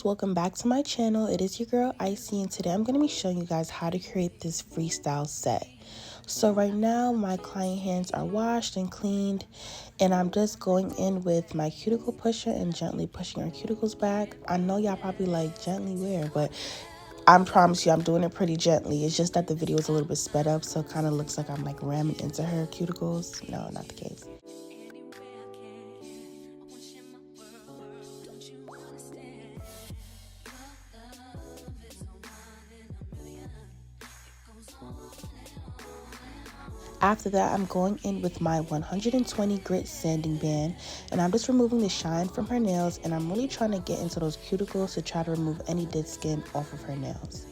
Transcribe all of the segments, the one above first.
welcome back to my channel. It is your girl Icy, and today I'm going to be showing you guys how to create this freestyle set. So right now my client hands are washed and cleaned, and I'm just going in with my cuticle pusher and gently pushing our cuticles back. I know y'all probably like, gently where, but I promise you I'm doing it pretty gently. It's just that the video is a little bit sped up, so it kind of looks like I'm like ramming into her cuticles. No, not the case. After that, I'm going in with my 120 grit sanding band, and I'm just removing the shine from her nails, and I'm really trying to get into those cuticles to try to remove any dead skin off of her nails.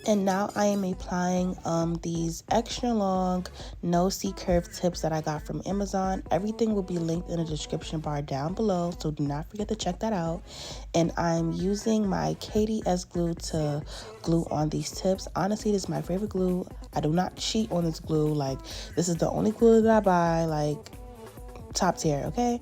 And now I am applying these extra long no C-curve tips that I got from Amazon. Everything will be linked in the description bar down below, so do not forget to check that out. And I'm using my KDS glue to glue on these tips. Honestly, this is my favorite glue. I do not cheat on this glue. Like, this is the only glue that I buy, like, top tier, okay?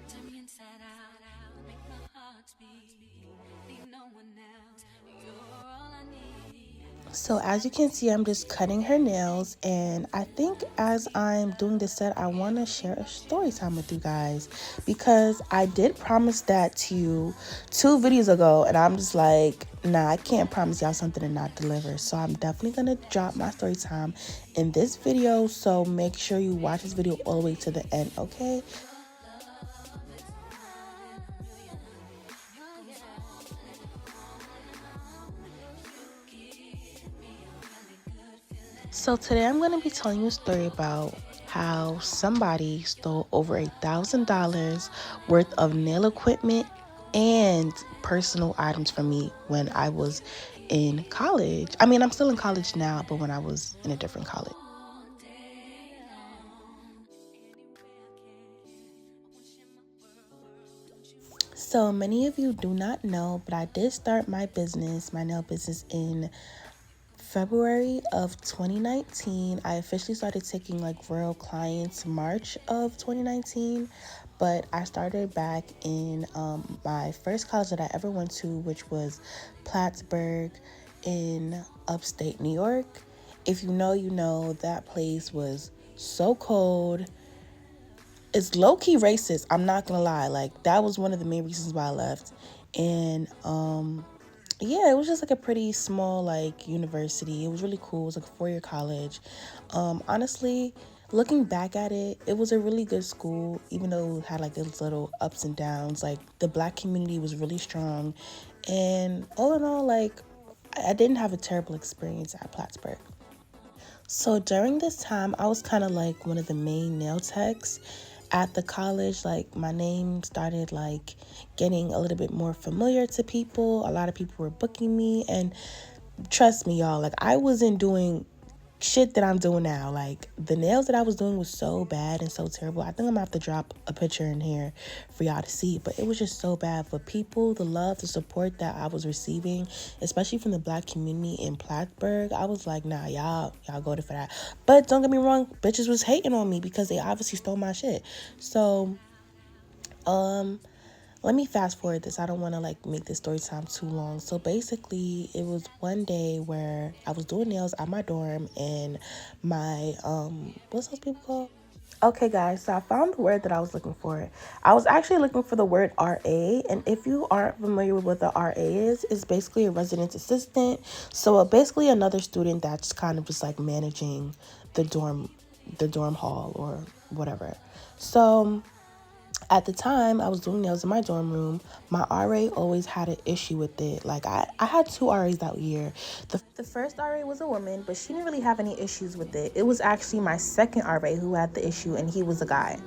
Turn me inside out, make my heart beat, need no one else, you're all I need. So as you can see, I'm just cutting her nails, and I think as I'm doing this set, I want to share a story time with you guys, because I did promise that to you 2 videos ago, and I'm just like, nah, I can't promise y'all something and not deliver. So I'm definitely going to drop my story time in this video, so make sure you watch this video all the way to the end, okay? So today I'm going to be telling you a story about how somebody stole over $1,000 worth of nail equipment and personal items from me when I was in college. I mean, I'm still in college now, but when I was in a different college. So many of you do not know, but I did start my business, my nail business, in February of 2019. I officially started taking like real clients March of 2019, but I started back in my first college that I ever went to, which was Plattsburgh in upstate New York. If you know, you know, that place was so cold. It's low-key racist, I'm not gonna lie. Like, that was one of the main reasons why I left. And yeah, it was just like a pretty small like university. It was really cool. It was like a 4-year college. Honestly, looking back at it, it was a really good school, even though it had like its little ups and downs. Like, the Black community was really strong, and all in all, like, I didn't have a terrible experience at Plattsburgh. So during this time, I was kind of like one of the main nail techs at the college. Like, my name started like getting a little bit more familiar to people. A lot of people were booking me, and trust me, y'all, like, I wasn't doing shit that I'm doing now. Like, the nails that I was doing was so bad and so terrible. I think I'm gonna have to drop a picture in here for y'all to see, but it was just so bad. For people, the love, the support that I was receiving, especially from the Black community in Plattsburgh, I was like, nah, y'all go to for that. But don't get me wrong, bitches was hating on me because they obviously stole my shit. So let me fast forward this. I don't want to like make this story time too long. So basically, it was one day where I was doing nails at my dorm, and my what's those people called? Okay, guys, so I found the word that I was looking for. I was actually looking for the word RA, and if you aren't familiar with what the RA is, it's basically a resident assistant. So basically another student that's kind of just like managing the dorm hall or whatever. So At the time I was doing nails in my dorm room, my RA always had an issue with it. Like I had two RAs that year. The first RA was a woman, but she didn't really have any issues with it. It was actually my second RA who had the issue, and he was a guy.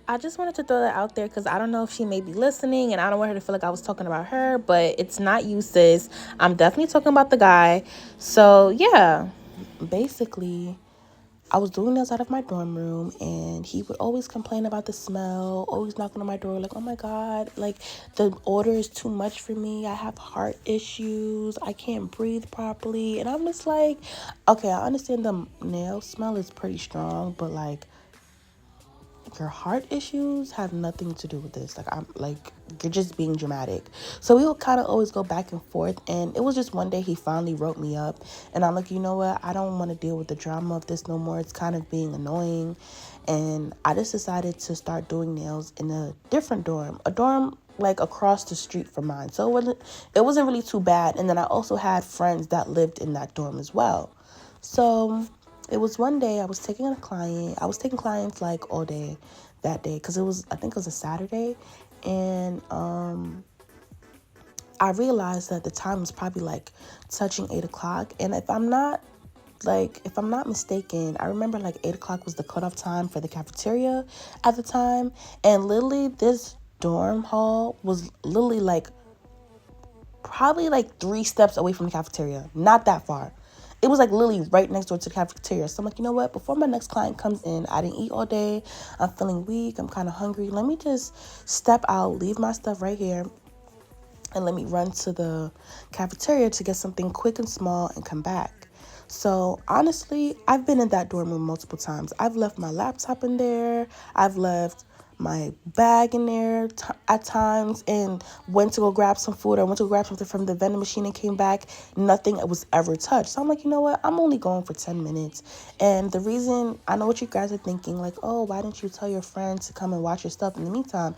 I just wanted to throw that out there because I don't know if she may be listening, and I don't want her to feel like I was talking about her, but it's not you, sis. I'm definitely talking about the guy. So yeah, basically I was doing nails out of my dorm room, and he would always complain about the smell, always knocking on my door like, oh my God, like the odor is too much for me. I have heart issues. I can't breathe properly. And I'm just like, okay, I understand the nail smell is pretty strong, but like your heart issues have nothing to do with this. Like, I'm like, you're just being dramatic. So we would kind of always go back and forth. And it was just one day he finally wrote me up, and I'm like, you know what? I don't want to deal with the drama of this no more. It's kind of being annoying. And I just decided to start doing nails in a different dorm, a dorm like across the street from mine. So it wasn't really too bad. And then I also had friends that lived in that dorm as well. So it was one day I was taking a client. I was taking clients like all day that day because I think it was a Saturday. And I realized that the time was probably like touching 8 o'clock. And if I'm not mistaken, I remember like 8 o'clock was the cutoff time for the cafeteria at the time. And literally this dorm hall was literally like probably like 3 steps away from the cafeteria. Not that far. It was like literally right next door to the cafeteria. So I'm like, you know what? Before my next client comes in, I didn't eat all day. I'm feeling weak. I'm kind of hungry. Let me just step out, leave my stuff right here, and let me run to the cafeteria to get something quick and small and come back. So honestly, I've been in that dorm room multiple times. I've left my laptop in there. I've left my bag in there at times, and went to go grab some food or went to go grab something from the vending machine and came back. Nothing was ever touched. So I'm like, you know what? I'm only going for 10 minutes. And the reason, I know what you guys are thinking, like, oh, why didn't you tell your friend to come and watch your stuff in the meantime?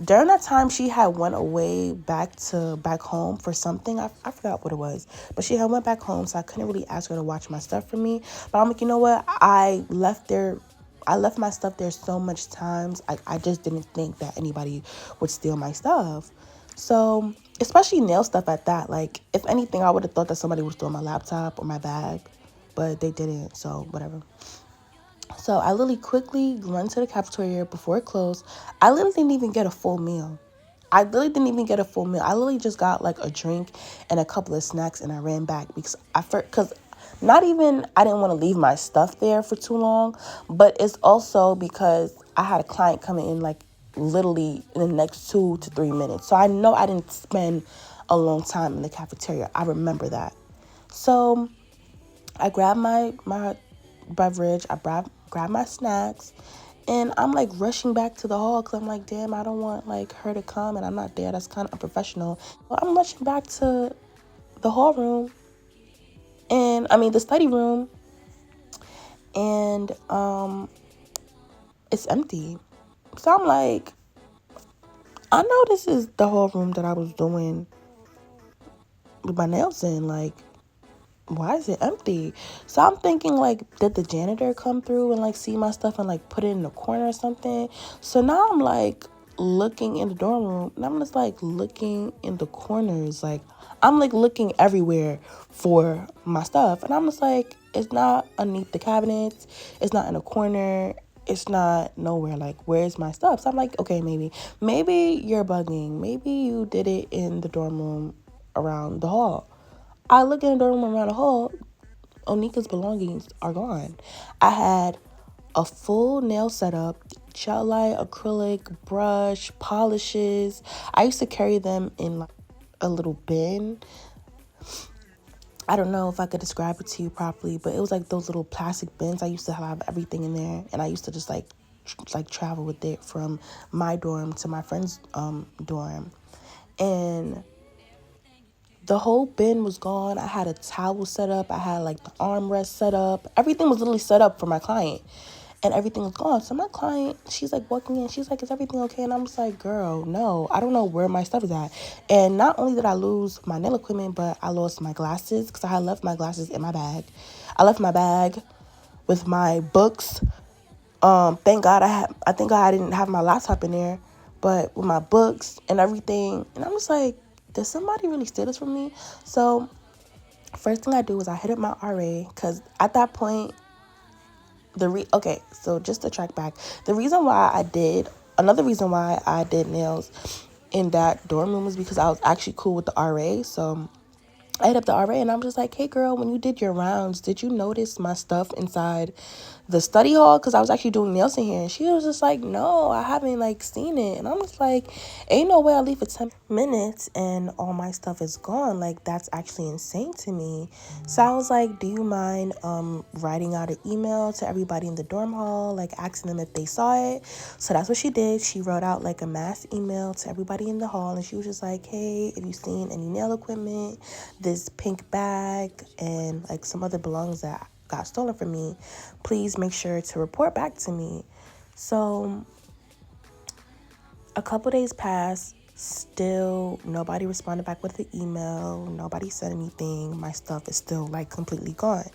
During that time, she had went away back home for something. I forgot what it was, but she had went back home, so I couldn't really ask her to watch my stuff for me. But I'm like, you know what? I left my stuff there so much times. I just didn't think that anybody would steal my stuff. So, especially nail stuff at that. Like, if anything, I would have thought that somebody would steal my laptop or my bag, but they didn't. So, whatever. So, I literally quickly run to the cafeteria before it closed. I literally didn't even get a full meal. I literally didn't even get a full meal. I literally just got like a drink and a couple of snacks, and I ran back because not even I didn't want to leave my stuff there for too long, but it's also because I had a client coming in like literally in the next 2 to 3 minutes. So I know I didn't spend a long time in the cafeteria. I remember that. So I grabbed my beverage, grabbed my snacks, and I'm like rushing back to the hall because I'm like, damn, I don't want like her to come and I'm not there. That's kind of unprofessional. But I'm rushing back to the hall room, and I mean the study room, and it's empty. So I'm like, I know this is the hall room that I was doing with my nails in. Like, why is it empty? So I'm thinking, like, did the janitor come through and like see my stuff and like put it in the corner or something? So now I'm like looking in the dorm room, and I'm just like looking in the corners, like I'm like looking everywhere for my stuff, and I'm just like, it's not underneath the cabinets, it's not in a corner, it's not nowhere. Like, where's my stuff? So I'm like, okay, maybe you're bugging, maybe you did it in the dorm room around the hall. I look in the dorm room around the hall. Onika's belongings are gone. I had a full nail setup, gel light, acrylic, brush, polishes. I used to carry them in like a little bin. I don't know if I could describe it to you properly, but it was like those little plastic bins. I used to have everything in there, and I used to just like travel with it from my dorm to my friend's dorm. And the whole bin was gone. I had a towel set up. I had like the armrest set up. Everything was literally set up for my client. And everything was gone. So my client, she's like walking in. She's like, is everything okay? And I'm just like, girl, no. I don't know where my stuff is at. And not only did I lose my nail equipment, but I lost my glasses because I had left my glasses in my bag. I left my bag with my books, Thank God I think I didn't have my laptop in there, but with my books and everything. And I'm just like, did somebody really steal this from me? So first thing I do is I hit up my RA, because at that point, okay, so just to track back, another reason why I did nails in that dorm room was because I was actually cool with the RA. So I hit up the RA and I'm just like, hey girl, when you did your rounds, did you notice my stuff inside the study hall? Because I was actually doing nails in here. And she was just like, no, I haven't like seen it. And I'm just like, ain't no way I leave for 10 minutes and all my stuff is gone. Like, that's actually insane to me. So I was like, do you mind writing out an email to everybody in the dorm hall, like asking them if they saw it? So that's what she did. She wrote out like a mass email to everybody in the hall, and she was just like, hey, if you've seen any nail equipment, this pink bag and like some other belongings that got stolen from me, please make sure to report back to me. So a couple days passed, still nobody responded back with the email, nobody said anything. My stuff is still like completely gone.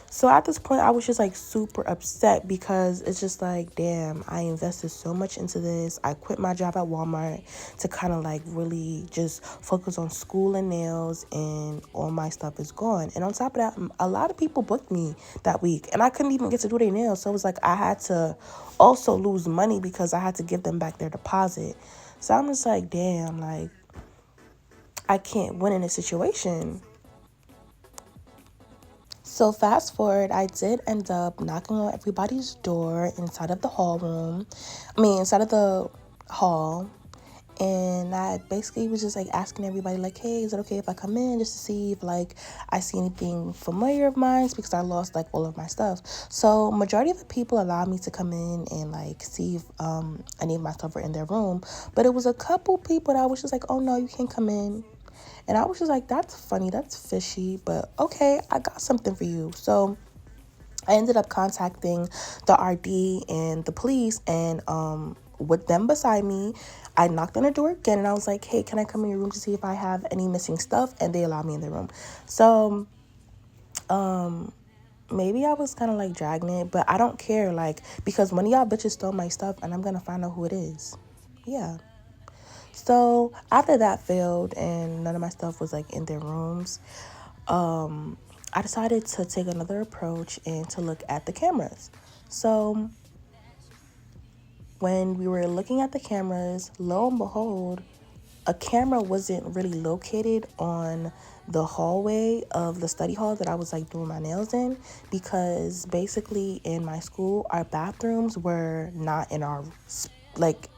So at this point, I was just like super upset, because it's just like, damn, I invested so much into this. I quit my job at Walmart to kind of like really just focus on school and nails, and all my stuff is gone. And on top of that, a lot of people booked me that week and I couldn't even get to do their nails. So it was like I had to also lose money because I had to give them back their deposit. So I'm just like, damn, like I can't win in this situation. So fast forward, I did end up knocking on everybody's door inside of the inside of the hall. And I basically was just like asking everybody like, hey, is it okay if I come in, just to see if like I see anything familiar of mine, because I lost like all of my stuff. So majority of the people allowed me to come in and like see if any of my stuff were in their room. But it was a couple people that I was just like, oh no, you can't come in. And I was just like, that's funny, that's fishy, but okay, I got something for you. So I ended up contacting the RD and the police, and with them beside me, I knocked on the door again and I was like, hey, can I come in your room to see if I have any missing stuff? And they allowed me in their room. So maybe I was kind of like dragging it, but I don't care, like, because one of y'all bitches stole my stuff and I'm gonna find out who it is. Yeah. So after that failed and none of my stuff was like in their rooms, I decided to take another approach and to look at the cameras. So when we were looking at the cameras, lo and behold, a camera wasn't really located on the hallway of the study hall that I was like doing my nails in, because basically in my school, our bathrooms were not in our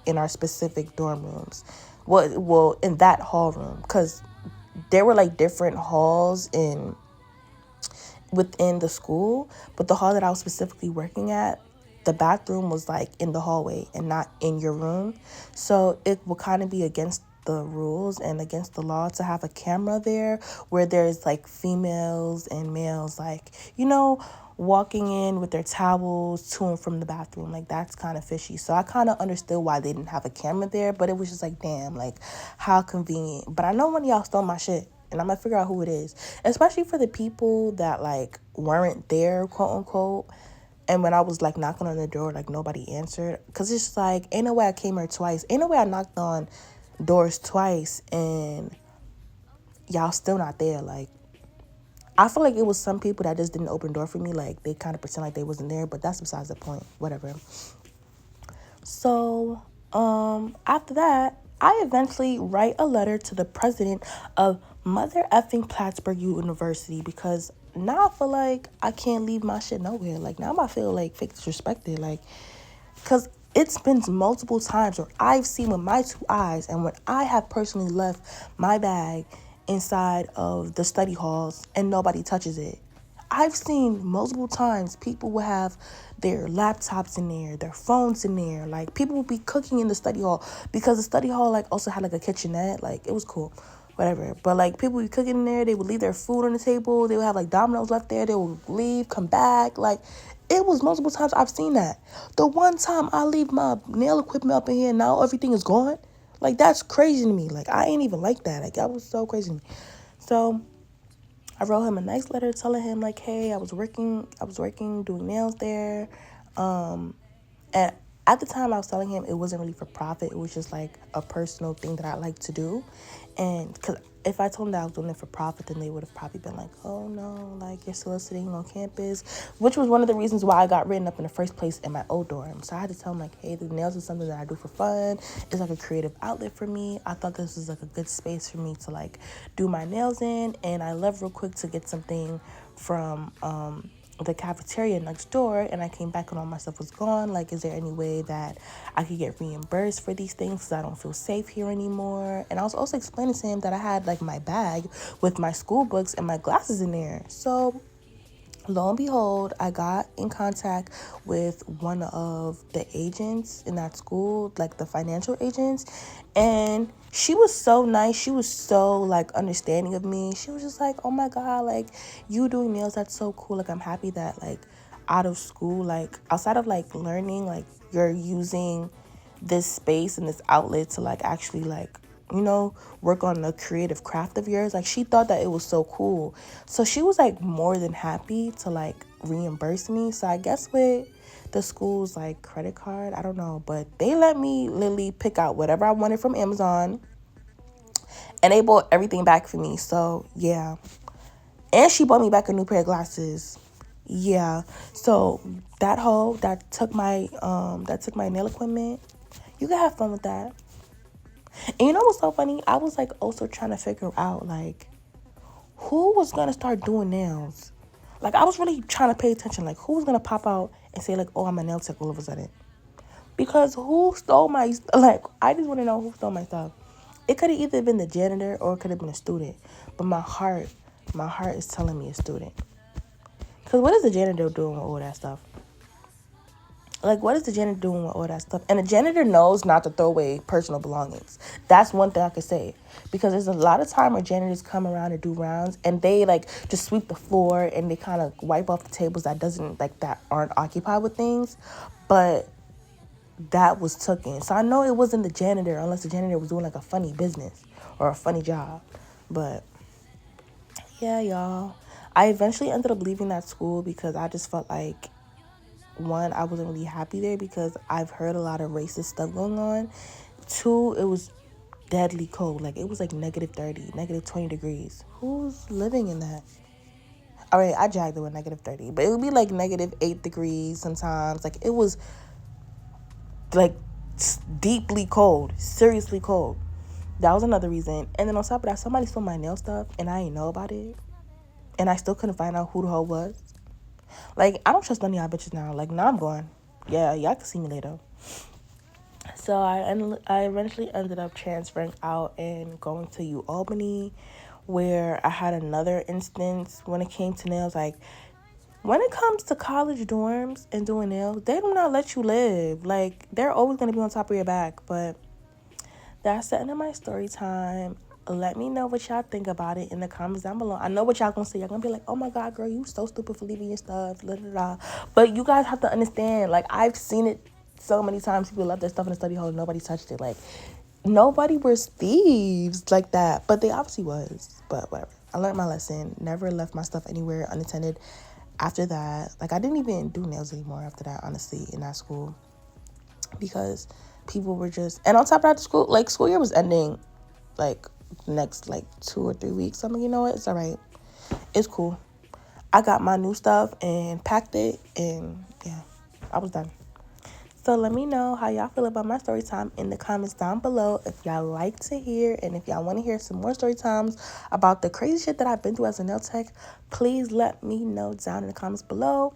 in our specific dorm rooms. Well, in that hall room, because there were like different halls within the school, but the hall that I was specifically working at, the bathroom was like in the hallway and not in your room. So it will kind of be against the rules and against the law to have a camera there where there's like females and males, like, walking in with their towels to and from the bathroom. Like, that's kind of fishy. So I kind of understood why they didn't have a camera there, but it was just like, damn, like, how convenient. But I know one of y'all stole my shit, and I'm gonna figure out who it is, especially for the people that like weren't there, quote unquote. And when I was like knocking on the door, like nobody answered, because it's just like, ain't no way I came here twice, ain't no way I knocked on doors twice and y'all still not there. Like, I feel like it was some people that just didn't open the door for me, like they kind of pretend like they wasn't there, but that's besides the point. Whatever. So after that, I eventually write a letter to the president of Mother effing Plattsburgh University, because now I feel like I can't leave my shit nowhere. Like, now I feel like fake disrespected. Like, because it's been multiple times where I've seen with my two eyes, and when I have personally left my bag inside of the study halls and nobody touches it. I've seen multiple times people will have their laptops in there, their phones in there. Like, people will be cooking in the study hall, because the study hall like also had like a kitchenette. Like, it was cool, whatever. But like, people would be cooking in there. They would leave their food on the table. They would have like Dominoes left there. They would leave, come back. Like, it was multiple times I've seen that. The one time I leave my nail equipment up in here, now everything is gone. Like, that's crazy to me. Like, I ain't even like that. Like, that was so crazy to me. So I wrote him a nice letter telling him like, hey, I was working doing nails there. And at the time I was telling him, it wasn't really for profit. It was just like a personal thing that I like to do. And because if I told them that I was doing it for profit, then they would have probably been like, oh no, like you're soliciting on campus, which was one of the reasons why I got written up in the first place in my ODOR. So I had to tell them like, hey, the nails is something that I do for fun. It's like a creative outlet for me. I thought this was like a good space for me to like do my nails in. And I left real quick to get something from the cafeteria next door, and I came back and all my stuff was gone. Like, is there any way that I could get reimbursed for these things, because I don't feel safe here anymore? And I was also explaining to him that I had like my bag with my school books and my glasses in there. So lo and behold, I got in contact with one of the agents in that school, like the financial agents, and she was so nice. She was so like understanding of me. She was just like, oh my God, like you doing nails, that's so cool. Like I'm happy that like out of school, like outside of like learning, like you're using this space and this outlet to like actually like, you know, work on the creative craft of yours. Like she thought that it was so cool. So she was like more than happy to like reimburse me. So I guess with the school's like credit card, I don't know, but they let me literally pick out whatever I wanted from Amazon, and they bought everything back for me. So yeah. And she bought me back a new pair of glasses. Yeah. So that hoe that took my nail equipment, you can have fun with that. And you know what's so funny? I was like also trying to figure out like who was gonna start doing nails. Like I was really trying to pay attention. Like who was gonna pop out and say like, "Oh, I'm a nail tech" all of a sudden? Because who stole my like? I just want to know who stole my stuff. It could have either been the janitor or it could have been a student. But my heart is telling me a student. Cause what is the janitor doing with all that stuff? Like, what is the janitor doing with all that stuff? And the janitor knows not to throw away personal belongings. That's one thing I could say. Because there's a lot of time where janitors come around and do rounds, and they, like, just sweep the floor, and they kind of wipe off the tables that aren't occupied with things. But that was taken. So I know it wasn't the janitor, unless the janitor was doing, like, a funny business or a funny job. But, yeah, y'all. I eventually ended up leaving that school because I just felt like, one, I wasn't really happy there because I've heard a lot of racist stuff going on. Two, it was deadly cold. Like, it was like -30, -20 degrees. Who's living in that? All right, I jagged it with -30, but it would be like -8 degrees sometimes. Like, it was like deeply cold, seriously cold. That was another reason. And then on top of that, somebody stole my nail stuff and I didn't know about it. And I still couldn't find out who the hell was. Like, I don't trust none of y'all bitches now. Like, now I'm going. Yeah, y'all can see me later. So I eventually ended up transferring out and going to Albany, where I had another instance when it came to nails. Like, when it comes to college dorms and doing nails, they do not let you live. Like, they're always going to be on top of your back. But that's the end of my story time. Let me know what y'all think about it in the comments down below. I know what y'all gonna say. Y'all gonna be like, oh my God, girl, you so stupid for leaving your stuff. Blah, blah, blah. But you guys have to understand, like, I've seen it so many times. People left their stuff in the study hall and nobody touched it. Like, nobody was thieves like that. But they obviously was. But whatever. I learned my lesson. Never left my stuff anywhere unattended after that. Like, I didn't even do nails anymore after that, honestly, in that school. Because people were just... And on top of that, school year was ending, like, next, like, 2 or 3 weeks. I'm like, you know what? It's all right. It's cool. I got my new stuff and packed it, and, yeah, I was done. So let me know how y'all feel about my story time in the comments down below. If y'all like to hear, and if y'all want to hear some more story times about the crazy shit that I've been through as a nail tech, please let me know down in the comments below.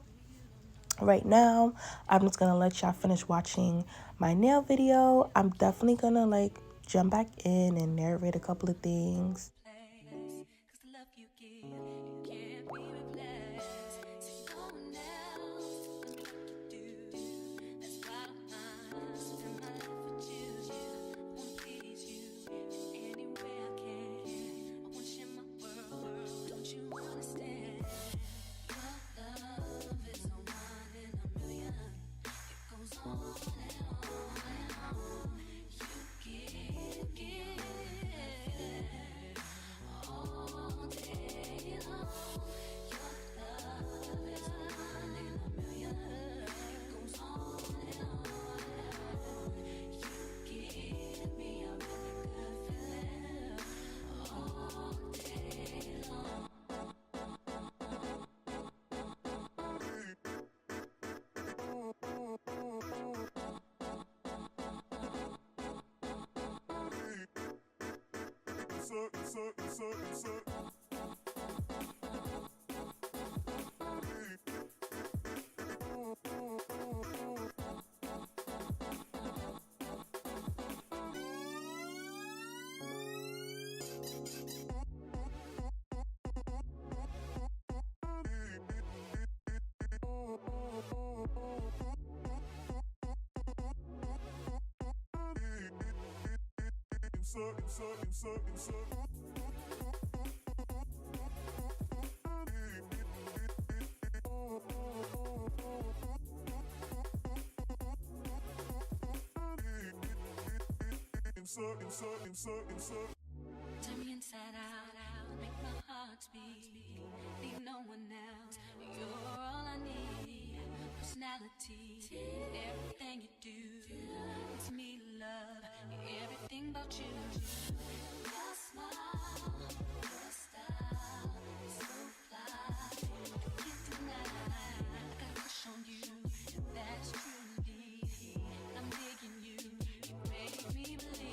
Right now, I'm just gonna let y'all finish watching my nail video. I'm definitely gonna like jump back in and narrate a couple of things. Turn me inside out, make my heart speed. Need no one else, you're all I need. Personality, everything you do, it's me love, everything about you. Your smile, your style, so fly, can't deny. I got a crush on you, that's true indeed. I'm digging you, you make me believe.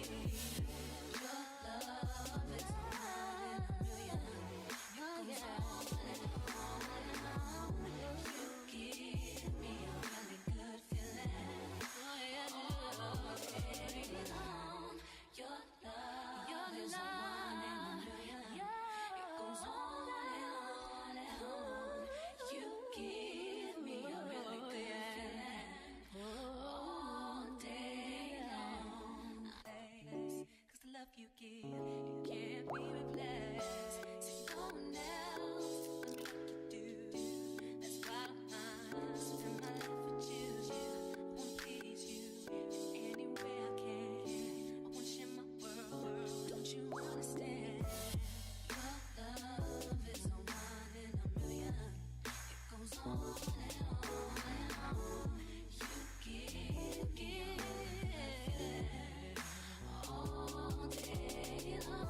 Your love is one in a million. It goes on and on and on. You give me a really good feeling. Oh yeah, all day long. Your love is one in a million. It goes on and on. You give me a really good feeling. All day long. 'Cause the love you give, it can't be replaced. See no one else love me like you do. That's why I spend my life with you. I wanna please you in any way I can. I wanna share my world. Don't you understand? Your love is a one in a million. It goes on and on and on. You give all day long.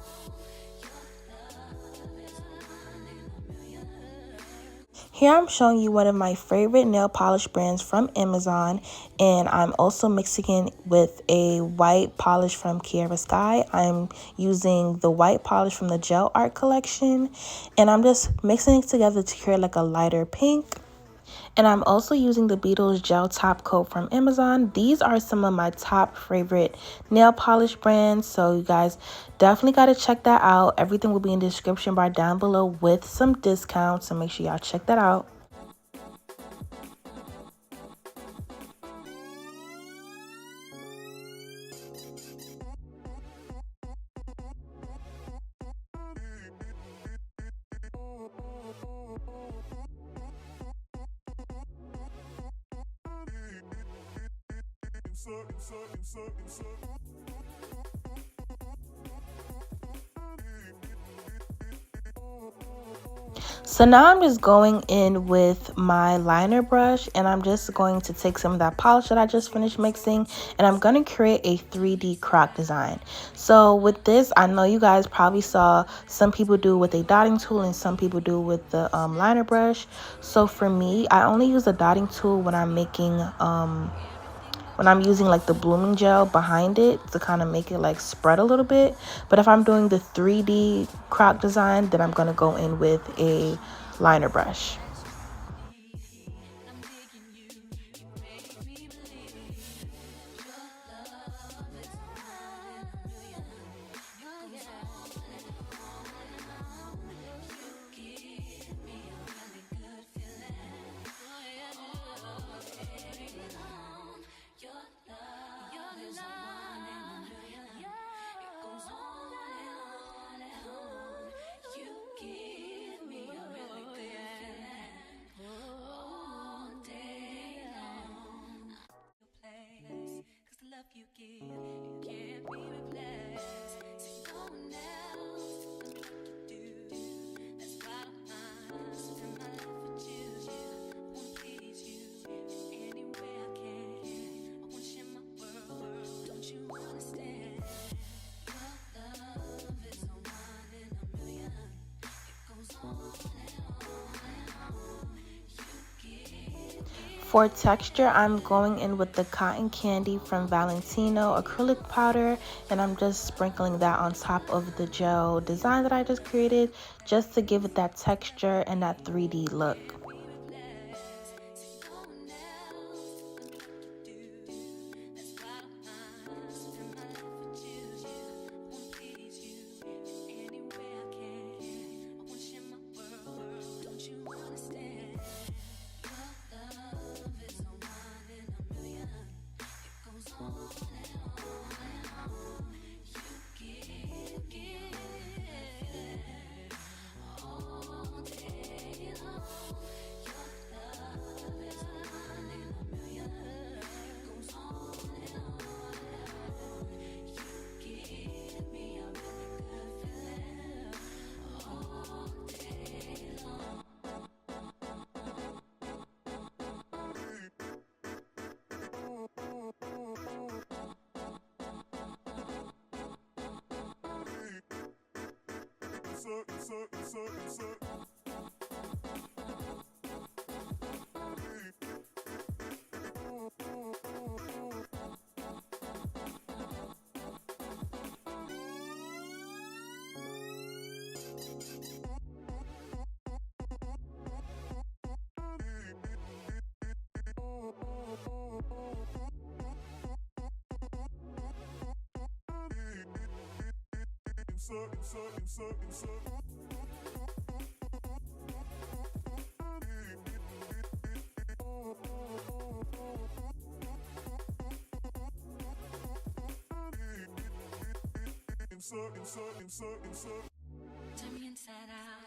Your love is one in a million. Here I'm showing you one of my favorite nail polish brands from Amazon, and I'm also mixing it with a white polish from Kiara Sky. I'm using the white polish from the Gel Art collection, and I'm just mixing it together to create like a lighter pink. And I'm also using the Beetles Gel Top Coat from Amazon. These are some of my top favorite nail polish brands, so you guys definitely got to check that out. Everything will be in the description bar down below with some discounts, so make sure y'all check that out. So now I'm just going in with my liner brush, and I'm just going to take some of that polish that I just finished mixing, and I'm going to create a 3D croc design. So with this, I know you guys probably saw some people do with a dotting tool and some people do with the liner brush. So for me, I only use a dotting tool when I'm making when I'm using like the blooming gel behind it to kind of make it like spread a little bit. But if I'm doing the 3D croc design, then I'm going to go in with a liner brush. I'm digging you, you make me believe. Your love is one in a million. It goes on and on. You give me a really good feeling. Oh yeah, all day long. Your love is one in a million. It goes on and on. You give me a really good feeling. For texture, I'm going in with the cotton candy from Valentino acrylic powder, and I'm just sprinkling that on top of the gel design that I just created, just to give it that texture and that 3D look. Turn me inside out,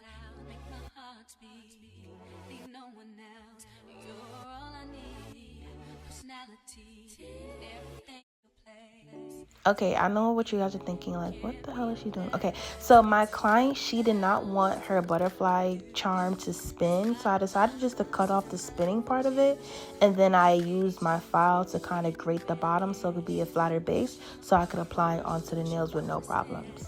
make my heart beat. Need no one else, you're all I need. Personality, everything you play. Okay, I know what you guys are thinking, like, what the hell is she doing? Okay, so my client, she did not want her butterfly charm to spin, so I decided just to cut off the spinning part of it, and then I used my file to kind of grate the bottom so it could be a flatter base, so I could apply it onto the nails with no problems.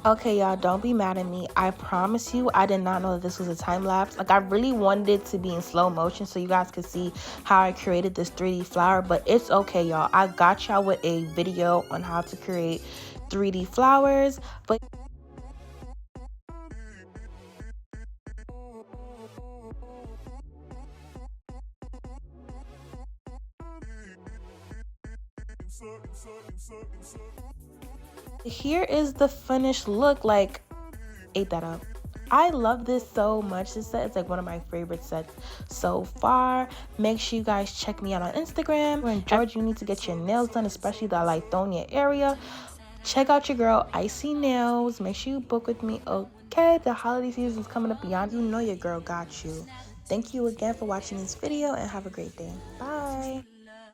Okay, y'all, don't be mad at me. I promise you, I did not know that this was a time lapse. Like, I really wanted it to be in slow motion so you guys could see how I created this 3D flower, but it's okay, y'all. I got y'all with a video on how to create 3D flowers, but here is the finished look. Like, ate that up. I love this so much. This set is like one of my favorite sets so far. Make sure you guys check me out on Instagram. We're in Georgia. You need to get your nails done, especially the Lithonia area. Check out your girl Icy Nails. Make sure you book with me. Okay, the holiday season is coming up beyond. You know your girl got you. Thank you again for watching this video and have a great day. Bye.